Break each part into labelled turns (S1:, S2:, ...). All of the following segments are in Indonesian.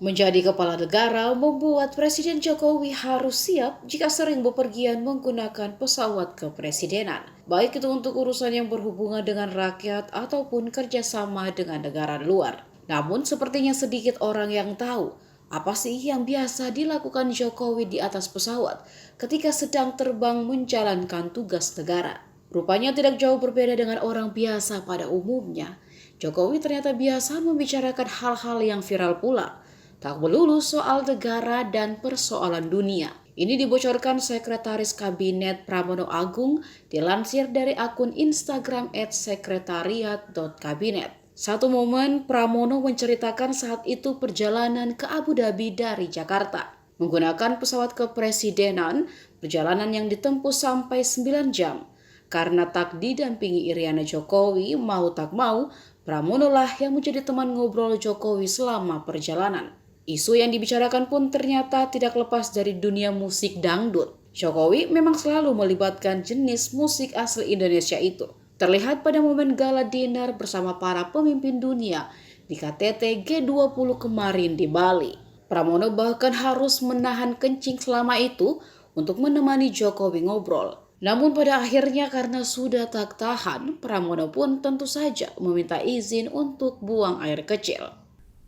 S1: Menjadi kepala negara membuat Presiden Jokowi harus siap jika sering bepergian menggunakan pesawat kepresidenan, baik itu untuk urusan yang berhubungan dengan rakyat ataupun kerjasama dengan negara luar. Namun sepertinya sedikit orang yang tahu apa sih yang biasa dilakukan Jokowi di atas pesawat ketika sedang terbang menjalankan tugas negara. Rupanya tidak jauh berbeda dengan orang biasa pada umumnya. Jokowi ternyata biasa membicarakan hal-hal yang viral pula, tak melulu soal negara dan persoalan dunia. Ini dibocorkan Sekretaris Kabinet Pramono Anung dilansir dari akun Instagram @sekretariat.kabinet. Satu momen Pramono menceritakan saat itu perjalanan ke Abu Dhabi dari Jakarta. Menggunakan pesawat kepresidenan, perjalanan yang ditempuh sampai 9 jam. Karena tak didampingi Iriana Jokowi, mau tak mau, Pramono lah yang menjadi teman ngobrol Jokowi selama perjalanan. Isu yang dibicarakan pun ternyata tidak lepas dari dunia musik dangdut. Jokowi memang selalu melibatkan jenis musik asli Indonesia itu. Terlihat pada momen gala dinner bersama para pemimpin dunia di KTT G20 kemarin di Bali. Pramono bahkan harus menahan kencing selama itu untuk menemani Jokowi ngobrol. Namun pada akhirnya karena sudah tak tahan, Pramono pun tentu saja meminta izin untuk buang air kecil.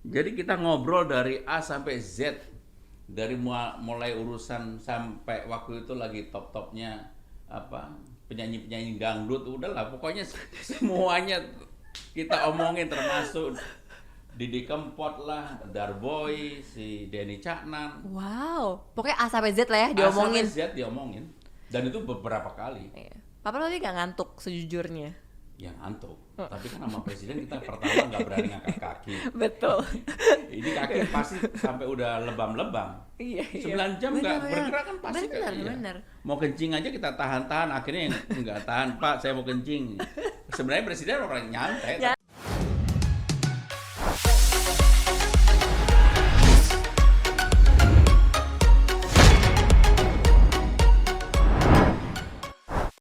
S2: Jadi kita ngobrol dari A sampai Z, dari mulai urusan sampai waktu itu lagi top-topnya penyanyi-penyanyi dangdut, udahlah pokoknya semuanya kita omongin, termasuk Didi Kempot lah, Darboy, si Denny Caknan.
S3: Wow, pokoknya A sampai Z lah ya diomongin.
S2: A sampai Z diomongin. Dan itu beberapa kali.
S3: Iya. Papa tadi gak ngantuk sejujurnya.
S2: Ya ngantuk. Tapi kan sama presiden kita pertama nggak berani ngangkat kaki.
S3: Betul.
S2: Ini kaki pasti sampai udah lebam-lebam.
S3: Iya.
S2: 9 jam nggak bergerak kan pasti.
S3: Bener.
S2: Mau kencing aja kita tahan-tahan, akhirnya yang nggak tahan, Pak saya mau kencing. Sebenarnya presiden orang nyantai, tapi